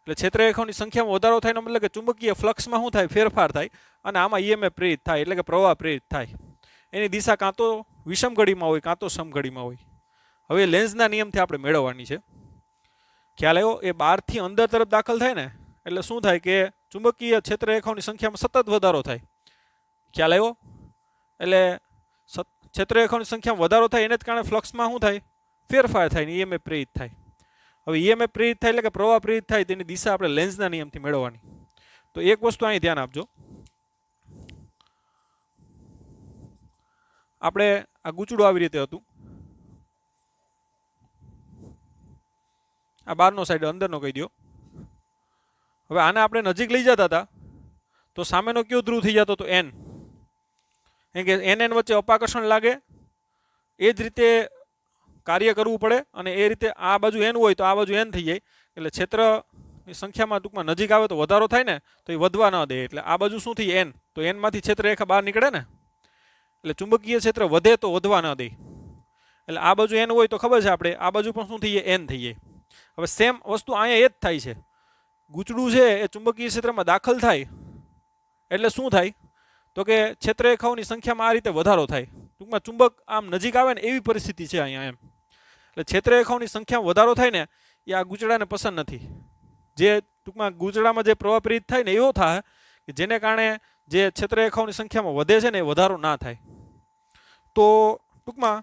એટલે ક્ષેત્રરેખાઓની સંખ્યામાં વધારો થાય એનો મતલબ કે ચુંબકીય ફ્લક્સમાં શું થાય? ફેરફાર થાય અને આમાં EMF પ્રેરિત થાય, એટલે કે પ્રવાહ પ્રેરિત થાય. એની દિશા કાં તો વિષમ ઘડીમાં હોય કાં તો સમઘડીમાં હોય. હવે લેન્ઝના નિયમથી આપણે મેળવવાની છે. ખ્યાલ આવ્યો? એ બહારથી અંદર તરફ દાખલ થાય ને એટલે શું થાય કે ચુંબકીય ક્ષેત્રરેખાઓની સંખ્યામાં સતત વધારો થાય. ખ્યાલ આવ્યો? એટલે ક્ષેત્રરેખાઓની સંખ્યામાં વધારો થાય એને જ કારણે ફ્લક્સમાં શું થાય? ફેરફાર થાય ને EMF પ્રેરિત થાય. હવે EMF પ્રેરિત થાય એટલે કે પ્રવાહ પ્રેરિત થાય, તેની દિશા આપણે લેન્ઝના નિયમથી મેળવવાની. તો એક વસ્તુ અહીં ધ્યાન આપજો. આપણે આ ગૂંચળું આવી રીતે હતું. આ બહારનો સાઈડ અંદરનો કહી દો. હવે આને આપણે નજીક લઈ જતા હતા તો સામેનો કયો ધ્રુવ થઈ જતો? તો N. કેમ કે NN વચ્ચે અપાકર્ષણ લાગે, એ જ રીતે કાર્ય કરવું પડે અને એ રીતે આ બાજુ N હોય તો આ બાજુ N થઈ જાય. એટલે ક્ષેત્રની સંખ્યામાં ટૂંકમાં નજીક આવે તો વધારો થાય ને, તો એ વધવા ન દે. એટલે આ બાજુ શું થઈ? N. તો N માંથી ક્ષેત્રરેખા બહાર નીકળે ને, એટલે ચુંબકીય ક્ષેત્ર વધે તો વધવા ન દે. એટલે આ બાજુ N હોય તો ખબર છે આપણે આ બાજુ પણ શું થઈ જાય? N થઈ જાય. હવે સેમ વસ્તુ અહીંયા એ જ થાય છે. ગૂંચળું છે એ ચુંબકીય ક્ષેત્રમાં દાખલ થાય એટલે શું થાય? તો કે ક્ષેત્રરેખાઓની સંખ્યામાં આ રીતે વધારો થાય. ટૂંકમાં ચુંબક આમ નજીક આવે ને એવી પરિસ્થિતિ છે અહીંયા એમ. એટલે ક્ષેત્રરેખાઓની સંખ્યામાં વધારો થાય ને એ આ ગૂંચળાને પસંદ નથી. જે ટૂંકમાં ગૂંચળામાં જે પ્રવાહ પ્રેરિત થાય ને એવો થાય કે જેને કારણે જે ક્ષેત્રરેખાઓની સંખ્યામાં વધે છે ને એ વધારો ના થાય. તો ટૂંકમાં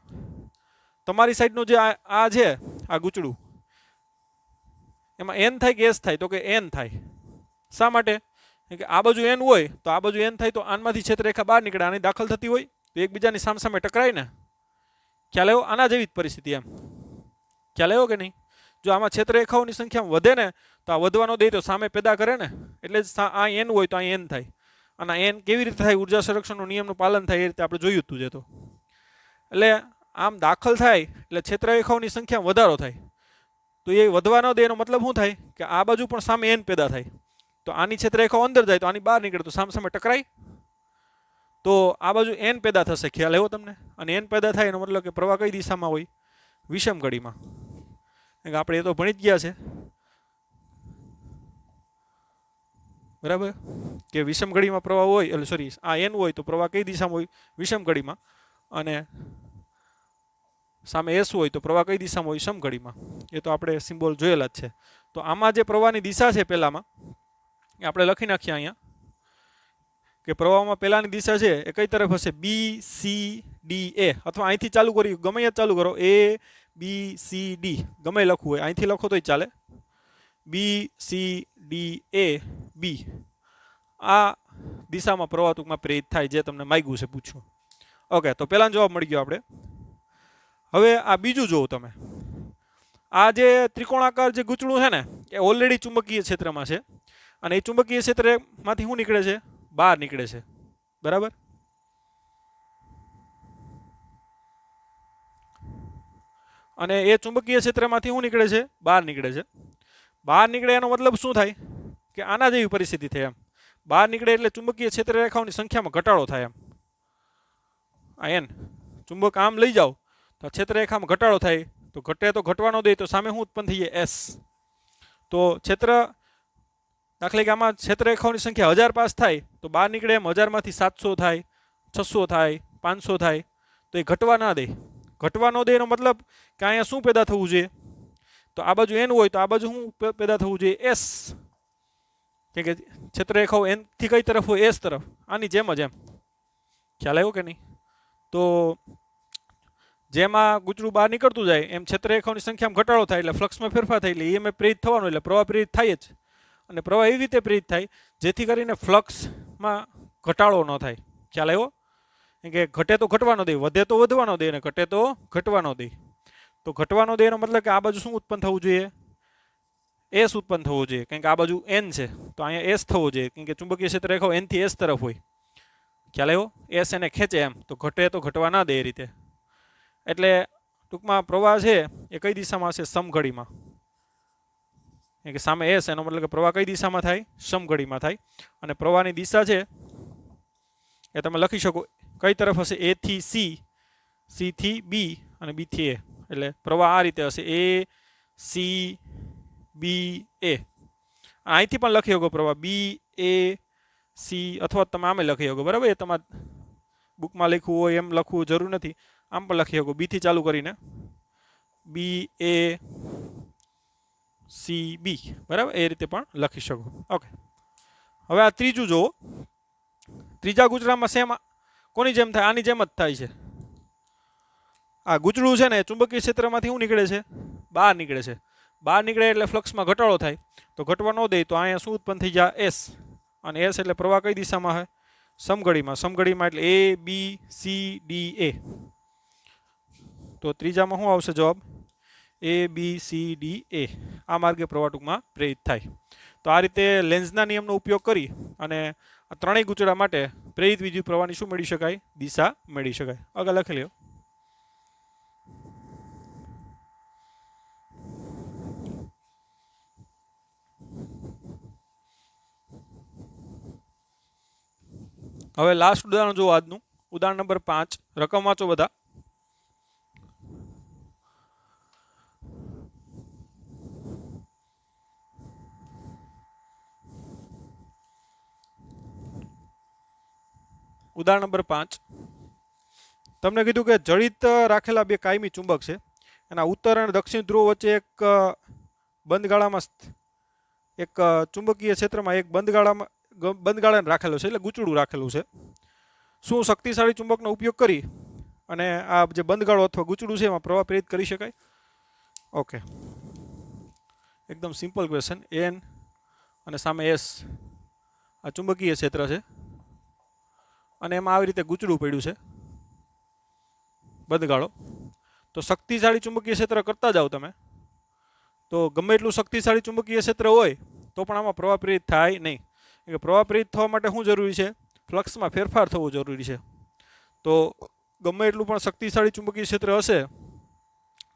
તમારી સાઈડનું જે આ છે આ ગૂંચળું, એમાં N થાય કે S થાય? તો કે N થાય. શા માટે? કે આ બાજુ N હોય તો આ બાજુ N થાય તો આનમાંથી ક્ષેત્રરેખા બહાર નીકળે, આની દાખલ થતી હોય તો એકબીજાની સામે ટકરાય ને. ખ્યાલ આવ્યો? આના જેવી જ પરિસ્થિતિ એમ. ખ્યાલ આવ્યો કે નહીં? જો આમાં ક્ષેત્રરેખાઓની સંખ્યા વધે ને તો આ વધવાનો દે તો સામે પેદા કરે ને, એટલે જ આ N હોય તો અહીં N થાય. અને N કેવી રીતે થાય? ઉર્જા સંરક્ષણનો નિયમનું પાલન થાય એ રીતે આપણે જોયું હતું છે. તો એટલે આમ દાખલ થાય એટલે ક્ષેત્રરેખાઓની સંખ્યામાં વધારો થાય. તો એ વધવા ન દે એનો મતલબ શું થાય? કે આ બાજુ પણ સામે N પેદા થાય. તો આની ક્ષેત્રરેખાઓ અંદર જાય તો આની બહાર નીકળે તો સામે ટકરાય. તો આ બાજુ N પેદા થશે. ખ્યાલ આવ્યો તમને? અને N પેદા થાય એનો મતલબ કે પ્રવાહ કઈ દિશામાં હોય? વિષમ ઘડીમાં. આપણે એ તો ભણી જ ગયા છે બરાબર, કે વિષમ ઘડીમાં પ્રવાહ હોય, એટલે સોરી આ N હોય તો પ્રવાહ કઈ દિશામાં હોય? વિષમ ઘડીમાં. અને સામે S હોય તો પ્રવાહ કઈ દિશામાં હોય? સમઘડીમાં. એ તો આપણે સિમ્બોલ જોયેલા જ છે. તો આમાં જે પ્રવાહની દિશા છે પહેલામાં એ આપણે લખી નાખીએ અહીંયા, કે પ્રવાહમાં પહેલાની દિશા છે એ કઈ તરફ હશે? BCDA. અથવા અહીંથી ચાલુ કરી, ગમે એ ચાલુ કરો, ABCD ગમે લખવું હોય અહીંથી લખો તોય ચાલે. BCDAB. આ દિશામાં પ્રવાહ ટૂંકમાં પ્રેરિત થાય, જે તમને માગ્યું છે પૂછ્યું. ઓકે, તો પહેલાનો જવાબ મળી ગયો આપણે. હવે આ બીજું જોવો તમે. આ જે ત્રિકોણાકાર જે ગૂંચળું છે ને એ ઓલરેડી ચુંબકીય ક્ષેત્રમાં છે અને એ ચુંબકીય ક્ષેત્રમાંથી શું નીકળે છે? બહાર નીકળે છે. બરાબર? અને એ ચુંબકીય ક્ષેત્રમાંથી શું નીકળે છે? બહાર નીકળે છે. બહાર નીકળે એનો મતલબ શું થાય? કે આના જેવી પરિસ્થિતિ થાય એમ. બહાર નીકળે એટલે ચુંબકીય ક્ષેત્રરેખાઓની સંખ્યામાં ઘટાડો થાય એમ. આ N ચુંબક આમ લઈ જાઓ તો ક્ષેત્રરેખામાં ઘટાડો થાય, તો ઘટે તો ઘટવાનો દે તો સામે શું ઉત્પન્ન થઈ જાય? S. તો ક્ષેત્ર દાખલા કે આમાં ક્ષેત્રરેખાઓની સંખ્યા 1000 પાસ થાય તો બહાર નીકળે એમ 1000 માંથી 700 થાય, 600 થાય, 500 થાય. તો એ ઘટવા ના દે. ઘટવા ન દે એનો મતલબ કે અહીંયા શું પેદા થવું જોઈએ? તો આ બાજુ N હોય તો આ બાજુ શું પેદા થવું જોઈએ? S. કે ક્ષેત્રરેખાઓ N થી કઈ તરફ હોય? S તરફ. આની જેમ જ એમ. ખ્યાલ આવ્યો કે નહીં? તો જેમાં ગુચડું બહાર નીકળતું જાય એમ ક્ષેત્રરેખાઓની સંખ્યામાં ઘટાડો થાય એટલે ફ્લક્સમાં ફેરફાર થાય એટલે EMF પ્રેરિત થવાનું એટલે પ્રવાહ પ્રેરિત થાય જ. અને પ્રવાહ એવી રીતે પ્રેરિત થાય જેથી કરીને ફ્લક્સમાં ઘટાડો ન થાય. ખ્યાલ આવ્યો? કે ઘટે તો ઘટવાનો દે, વધે તો વધવાનો દે અને ઘટે તો ઘટવાનો દે. તો ઘટવાનો દે એનો મતલબ કે આ બાજુ શું ઉત્પન્ન થવું જોઈએ? એસ ઉત્પન્ન થવો જોઈએ. કારણ કે આ બાજુ એન છે તો અહીંયા એસ થવો જોઈએ. કારણ કે ચુંબકીય ક્ષેત્ર રેખાઓ એન થી એસ તરફ હોય. ખ્યાલ આવ્યો? એસ એને ખેંચે એમ તો ઘટે તો ઘટવા ના દે એ રીતે. એટલે ટૂંકમાં પ્રવાહ છે એ કઈ દિશામાં હશે? સમઘડીમાં. કે સામે એસ એનો મતલબ કે પ્રવાહ કઈ દિશામાં થાય? સમઘડીમાં થાય. અને પ્રવાહની દિશા છે એ તમે લખી શકો કઈ તરફ હશે? એ થી સી, સી થી બી અને બી થી એ. એટલે પ્રવાહ આ રીતે હશે એ સી બી એ. અહીંથી પણ લખી શકો પ્રવાહ બી એ સી અથવા તમે આમે લખી શકો. બરાબર? એ તમારે બુકમાં લખવું હોય એમ લખવું જરૂર નથી. આમ પણ લખી શકો બી થી ચાલુ કરીને બી એ સી બી. બરાબર? એ રીતે પણ લખી શકો. ઓકે, હવે આ ત્રીજું જુઓ. ત્રીજા ગુચડામાં સેમ કોની જેમ થાય? આની જેમ જ થાય છે. આ ગુચડું છે ને ચુંબકીય ક્ષેત્રમાંથી શું નીકળે છે? બહાર નીકળે છે. બહાર નીકળે એટલે ફ્લક્સમાં ઘટાડો થાય. તો ઘટવા ન દે તો અહીંયા શું ઉત્પન્ન થઈ જાય? એસ. અને એસ એટલે પ્રવાહ કઈ દિશામાં હોય? સમઘડીમાં. સમઘડીમાં એટલે એ બી સી ડી એ. તો ત્રીજામાં શું આવશે જવાબ? એ બી સી ડી એ. આ માર્ગે પ્રવાહ ટૂંકમાં પ્રેરિત થાય. તો આ રીતે લેન્ઝના નિયમનો ઉપયોગ કરી અને આ ત્રણેય ગુચડા માટે પ્રેરિત વિદ્યુત પ્રવાહની શું મેળવી શકાય? દિશા મેળવી શકાય. આગળ લખી લ્યો. હવે લાસ્ટ ઉદાહરણ જુઓ આજનું. ઉદાહરણ નંબર 5. રકમ વાંચો બધા. ઉદાહરણ નંબર 5. તમને કીધું કે જડિત રાખેલા બે કાયમી ચુંબક છે. એના ઉત્તર અને દક્ષિણ ધ્રુવ વચ્ચે એક બંધ ગાળામાં એક ચુંબકીય ક્ષેત્રમાં એક બંધ ગાળાને રાખેલો છે એટલે ગુચડું રાખેલું છે. શું શક્તિશાળી ચુંબકનો ઉપયોગ કરી અને આ જે બંધ ગાળો અથવા ગુચડું છે એમાં પ્રવાહ પ્રેરિત કરી શકાય? ઓકે, એકદમ સિમ્પલ ક્વેશ્ચન. એન અને સામે એસ આ ચુંબકીય ક્ષેત્ર છે અને એમાં આવી રીતે ગુચડું પડ્યું છે બંધ ગાળો. તો શક્તિશાળી ચુંબકીય ક્ષેત્ર કરતા જાઓ તમે તો ગમે એટલું શક્તિશાળી ચુંબકીય ક્ષેત્ર હોય તો પણ આમાં પ્રવાહ પ્રેરિત થાય નહીં. એટલે પ્રવાહ પ્રેરિત થવા માટે શું જરૂરી છે? ફ્લક્સમાં ફેરફાર થવો જરૂરી છે. તો ગમે એટલું પણ શક્તિશાળી ચુંબકીય ક્ષેત્ર હશે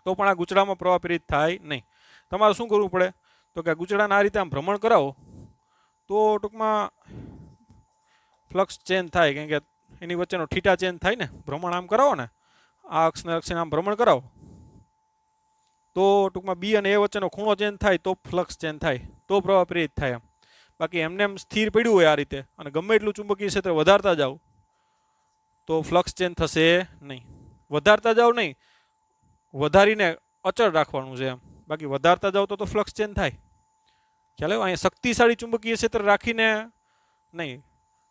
તો પણ આ ગુચડામાં પ્રવાહ પ્રેરિત થાય નહીં. તમારે શું કરવું પડે? તો કે ગુચડાને આ રીતે આમ ભ્રમણ કરાવો તો ટૂંકમાં ફ્લક્સ ચેન્જ થાય. કારણ કે એની વચ્ચેનો થીટા ચેન્જ થાય ને. ભ્રમણ આમ કરાવો ને, આ અક્ષને અક્ષને આમ ભ્રમણ કરાવો તો ટૂંકમાં બી અને એ વચ્ચેનો ખૂણો ચેન્જ થાય તો ફ્લક્સ ચેન્જ થાય, તો પ્રવાહ પ્રેરિત થાય. એમ બાકી એમને એમ સ્થિર પડ્યું હોય આ રીતે અને ગમે એટલું ચુંબકીય ક્ષેત્ર વધારતા જાઓ તો ફ્લક્સ ચેન્જ થશે નહીં. વધારતા જાઓ નહીં, વધારીને અચળ રાખવાનું છે એમ. બાકી વધારતા જાઓ તો ફ્લક્સ ચેન્જ થાય. ખ્યાલ આવ્યો? અહીંયા શક્તિશાળી ચુંબકીય ક્ષેત્ર રાખીને નહીં.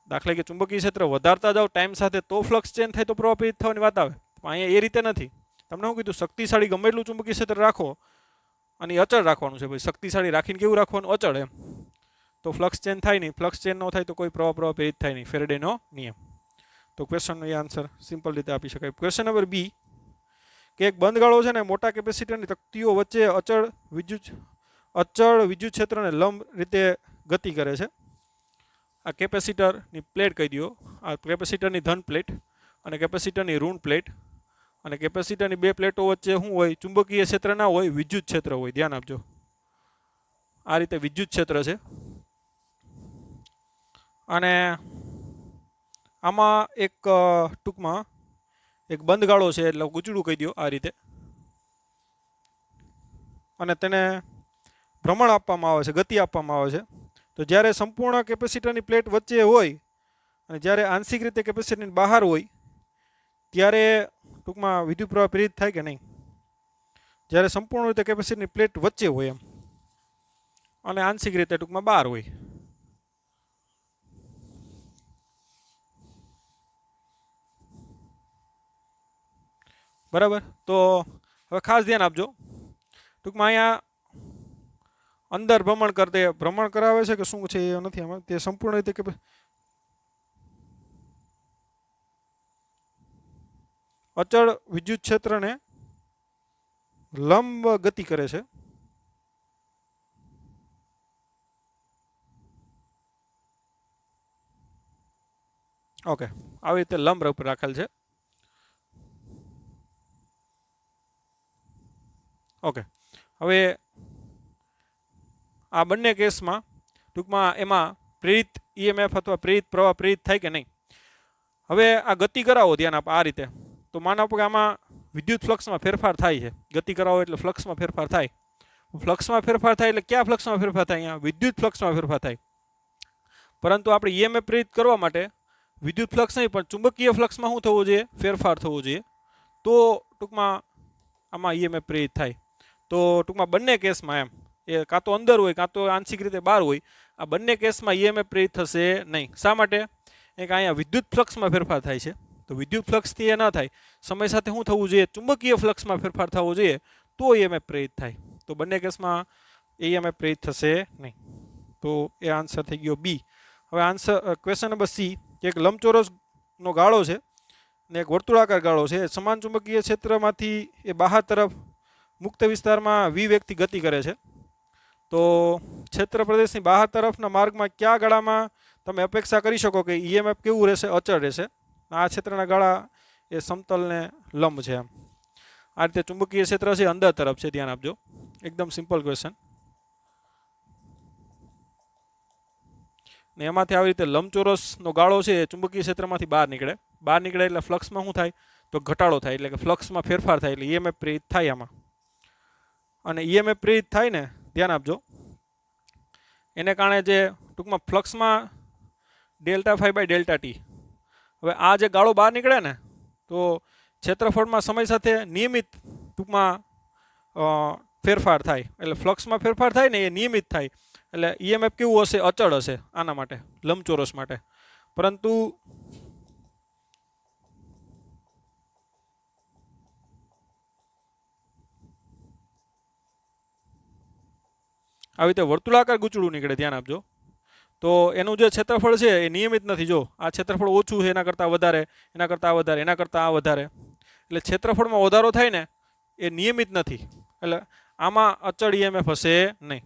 દાખલા કે ચુંબકીય ક્ષેત્ર વધારતા જાઓ ટાઈમ સાથે તો ફ્લક્સ ચેન્જ થાય તો પ્રવાહ પ્રેરિત થવાની વાત આવે. અહીંયા એ રીતે નથી. તમને શું કીધું? શક્તિશાળી ગમે એટલું ચુંબકીય ક્ષેત્ર રાખો અને અચળ રાખવાનું છે. ભાઈ શક્તિશાળી રાખીને કેવું રાખવાનું? અચળ એમ. તો ફ્લક્સ ચેન્જ થાય નહીં. ફ્લક્સ ચેન્જ ન થાય તો કોઈ પ્રવાહ પ્રેરિત થાય નહીં. ફેરેડેનો નિયમ. તો ક્વેશ્ચનનો એ આન્સર સિમ્પલ રીતે આપી શકાય. ક્વેશ્ચન નંબર બી કે એક બંધ ગાળો છે ને મોટા કેપેસિટરની તકતીઓ વચ્ચે અચળ વિદ્યુત ક્ષેત્રને લંબ રીતે ગતિ કરે છે. આ કેપેસિટરની પ્લેટ કહી દો. આ કેપેસિટરની ધન પ્લેટ અને કેપેસિટરની ઋણ પ્લેટ. અને કેપેસિટરની બે પ્લેટો વચ્ચે શું હોય? ચુંબકીય ક્ષેત્ર ના હોય, વિદ્યુત ક્ષેત્ર હોય. ધ્યાન આપજો. આ રીતે વિદ્યુત ક્ષેત્ર છે અને આમાં એક ટૂંકમાં એક બંધ ગાળો છે એટલે ગુચડું કહી દો આ રીતે. અને તેને ભ્રમણ આપવામાં આવે છે, ગતિ આપવામાં આવે છે. તો જ્યારે સંપૂર્ણ કેપેસિટરની પ્લેટ વચ્ચે હોય અને જ્યારે આંશિક રીતે કેપેસિટરની બહાર હોય ત્યારે ટૂંકમાં વિદ્યુત પ્રવાહ પ્રેરિત થાય કે નહીં? જ્યારે સંપૂર્ણ રીતે કેપેસિટરની પ્લેટ વચ્ચે હોય એમ અને આંશિક રીતે ટૂંકમાં બહાર હોય. બરાબર. તો હવે ખાસ ધ્યાન આપજો. ટૂંકમાં અહીંયા અંદર ભ્રમણ કરાવે છે કે શું છે એ નથી આમાં, તે સંપૂર્ણ રીતે કે અચળ વિદ્યુત ક્ષેત્રને લંબ ગતિ કરે છે. ઓકે, આવી રીતે લંબ ઉપર રાખેલ છે. ઓકે, હવે આ બંને કેસમાં ટૂંકમાં એમાં પ્રેરિત ઈએમએફ અથવા પ્રેરિત પ્રવાહ પ્રેરિત થાય કે નહીં. હવે આ ગતિ કરાવો, ધ્યાન આપ આ રીતે, તો માનો કે આમાં વિદ્યુત ફ્લક્સમાં ફેરફાર થાય છે. ગતિ કરાવો એટલે ફ્લક્સમાં ફેરફાર થાય. ફ્લક્સમાં ફેરફાર થાય એટલે ક્યાં ફ્લક્સમાં ફેરફાર થાય? અહીંયા વિદ્યુત ફ્લક્સમાં ફેરફાર થાય. પરંતુ આપણે ઈએમએફ પ્રેરિત કરવા માટે વિદ્યુત ફ્લક્સ નહીં પણ ચુંબકીય ફ્લક્સમાં શું થવું જોઈએ? ફેરફાર થવો જોઈએ. તો ટૂંકમાં આમાં ઈએમએફ પ્રેરિત થાય. તો ટૂંકમાં બંને કેસમાં એમ એ કાં તો અંદર હોય કાં તો આંશિક રીતે બહાર હોય, આ બંને કેસમાં ઈએમએફ પ્રેરિત થશે નહીં. શા માટે? એક અહીંયા વિદ્યુત ફ્લક્સમાં ફેરફાર થાય છે, તો વિદ્યુત ફ્લક્સથી એ ન થાય. સમય સાથે શું થવું જોઈએ? ચુંબકીય ફ્લક્સમાં ફેરફાર થવો જોઈએ, તો ઈએમએફ પ્રેરિત થાય. તો બંને કેસમાં ઈએમએફ પ્રેરિત થશે નહીં. તો એ આન્સર થઈ ગયો બી. હવે આન્સર ક્વેશ્ચન નંબર સી, એક લંબચોરસનો ગાળો છે ને એક વર્તુળાકાર ગાળો છે. સમાન ચુંબકીય ક્ષેત્રમાંથી એ બહાર તરફ મુક્ત વિસ્તારમાં વી વેગથી ગતિ કરે છે. તો ક્ષેત્ર પ્રદેશની બહાર તરફના માર્ગમાં કયા ગાળામાં તમે અપેક્ષા કરી શકો કે ઈએમએફ કેવું રહેશે? અચળ રહેશે. આ ક્ષેત્રના ગાળા એ સમતલને લંબ છે. એમ આ રીતે ચુંબકીય ક્ષેત્ર છે અંદર તરફ છે, ધ્યાન આપજો. એકદમ સિમ્પલ ક્વેશ્ચન. ને એમાંથી આવી રીતે લંબચોરસનો ગાળો છે એ ચુંબકીય ક્ષેત્રમાંથી બહાર નીકળે એટલે ફ્લક્સમાં શું થાય? તો ઘટાડો થાય, એટલે કે ફ્લક્સમાં ફેરફાર થાય, એટલે ઈએમએફ પ્રેરિત થાય આમાં. અને ઈએમએફ પ્રેરિત થાય ને, ધ્યાન આપજો, એને કારણે જે ટૂંકમાં ફ્લક્સમાં delta phi by delta T. હવે આ જે ગાળો બહાર નીકળે ને, તો ક્ષેત્રફળમાં સમય સાથે નિયમિત ટૂંકમાં ફેરફાર થાય, એટલે ફ્લક્સમાં ફેરફાર થાય ને એ નિયમિત થાય. એટલે ઈએમએફ કેવું હશે? અચળ હશે આના માટે, લંબચોરસ માટે. પરંતુ આવી રીતે વર્તુળાકાર ગૂંચળું નીકળે, ધ્યાન આપજો. તો એનું જે ક્ષેત્રફળ છે એ નિયમિત નથી. જો આ ક્ષેત્રફળ ઓછું છે, એના કરતાં વધારે, એના કરતાં આ વધારે, એના કરતાં આ વધારે, એટલે ક્ષેત્રફળમાં વધારો થાય ને એ નિયમિત નથી. એટલે આમાં અચળ ઈએમએફ હશે નહીં.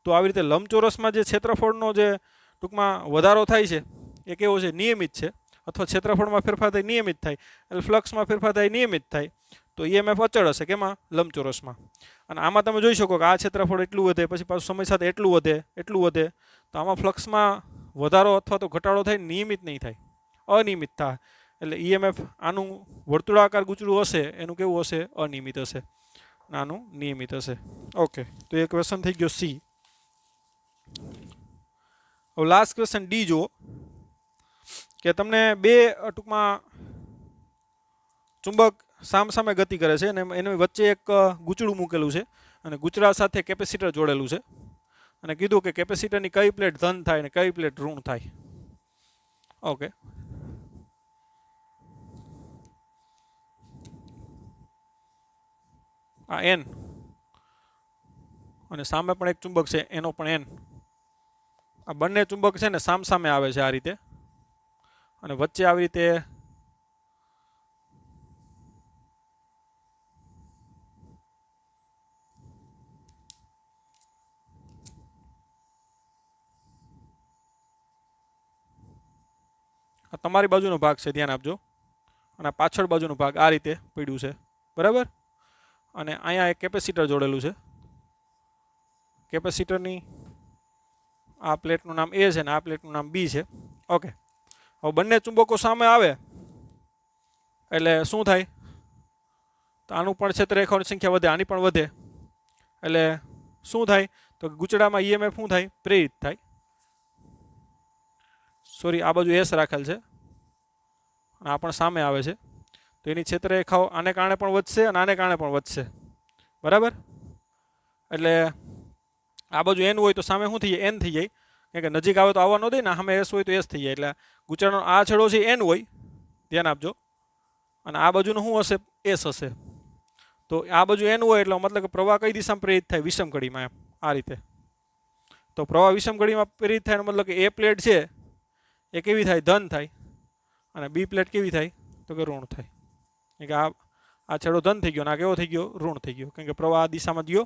તો આવી રીતે લંબચોરસમાં જે ક્ષેત્રફળનો જે ટૂંકમાં વધારો થાય છે એ કેવો છે? નિયમિત છે. અથવા ક્ષેત્રફળમાં ફેરફાર થાય નિયમિત થાય, એટલે ફ્લક્સમાં ફેરફાર થાય નિયમિત થાય. તો ઈએમએફ અચળ હશે. કેમાં? લંબચોરસમાં. અને આમાં તમે જોઈ શકો કે આ ક્ષેત્રફળ એટલું વધે, પછી પાછું સમય સાથે એટલું વધે. તો આમાં ફ્લક્સમાં વધારો અથવા તો ઘટાડો થાય, નિયમિત નહીં થાય, અનિયમિત થાય. એટલે ઈએમએફ આનું વર્તુળાકાર ગૂંચળું હશે એનું કેવું હશે? અનિયમિત હશે. આનું નિયમિત હશે. ઓકે, તો એ ક્વેશ્ચન થઈ ગયો સી. હવે લાસ્ટ ક્વેશ્ચન ડી જુઓ, કે તમને બે ટૂંકમાં ચુંબક સામસામે ગતિ કરે છે અને એની વચ્ચે એક ગૂંચળું મૂકેલું છે અને ગૂંચળા સાથે કેપેસિટર જોડેલું છે અને કીધું કે કેપેસિટરની કઈ પ્લેટ ધન થાય અને કઈ પ્લેટ ઋણ થાય. ઓકે, આ એન અને સામે પણ એક ચુંબક છે એનો પણ એન. આ બંને ચુંબક છે ને સામસામે આવે છે આ રીતે, અને વચ્ચે આવી રીતે આ તમારી બાજુનો ભાગ છે, ધ્યાન આપજો. અને પાછળ બાજુનો ભાગ આ રીતે પડ્યું છે, બરાબર. અને અહીંયા એક કેપેસિટર જોડેલું છે. કેપેસિટરની આ પ્લેટનું નામ એ છે ને આ પ્લેટનું નામ બી છે. ઓકે, હવે બંને ચુંબકો સામે આવે એટલે શું થાય? તો આનું પણ ક્ષેત્રરેખાઓની સંખ્યા વધે, આની પણ વધે. એટલે શું થાય? તો ગૂંચળામાં ઈએમએફ શું થાય? પ્રેરિત થાય. સોરી, આ બાજુ એસ રાખેલ છે અને આ પણ સામે આવે છે, તો એની ક્ષેત્રરેખાઓ આને કારણે પણ વધશે અને આને કારણે પણ વધશે, બરાબર. એટલે આ બાજુ એન હોય તો સામે શું થઈ જાય? એન થઈ જાય, કારણ કે નજીક આવે તો આવવા ન દે ને, સામે એસ હોય તો એસ થઈ જાય. એટલે ગૂંચળાનો આ છેડો છે એન હોય, ધ્યાન આપજો, અને આ બાજુનો શું હશે? એસ હશે. તો આ બાજુ એન હોય એટલે મતલબ કે પ્રવાહ કઈ દિશામાં પ્રેરિત થાય? વિષમ કડીમાં, એમ આ રીતે. તો પ્રવાહ વિષમ કડીમાં પ્રેરિત થાય મતલબ કે એ પ્લેટ છે એ કેવી થાય? ધન થાય. અને બી પ્લેટ કેવી થાય? તો કે ઋણ થાય. કે આ છેડો ધન થઈ ગયો અને આ કેવો થઈ ગયો? ઋણ થઈ ગયો, કારણ કે પ્રવાહ આ દિશામાં ગયો.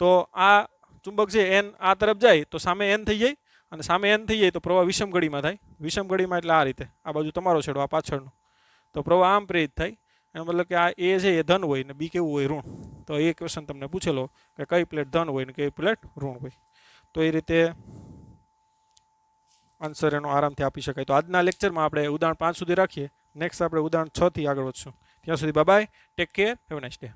તો આ ચુંબક છે એન આ તરફ જાય તો સામે એન થઈ જાય, અને સામે એન થઈ જાય તો પ્રવાહ વિષમ કડીમાં થાય. વિષમ કડીમાં એટલે આ રીતે, આ બાજુ તમારો છેડો, આ પાછળનો. તો પ્રવાહ આમ પ્રેરિત થાય. એનો મતલબ કે આ એ છે એ ધન હોય ને બી કેવું હોય? ઋણ. તો એ ક્વેશ્ચન તમને પૂછેલો કે કઈ પ્લેટ ધન હોય ને કઈ પ્લેટ ઋણ હોય. તો એ રીતે આન્સર એનો આરામથી આપી શકાય. તો આજના લેક્ચરમાં આપણે ઉદાહરણ 5 સુધી રાખીએ. નેક્સ્ટ આપણે ઉદાહરણ 6 થી આગળ વધશું. ત્યાં સુધી bye bye, take care, have a nice day.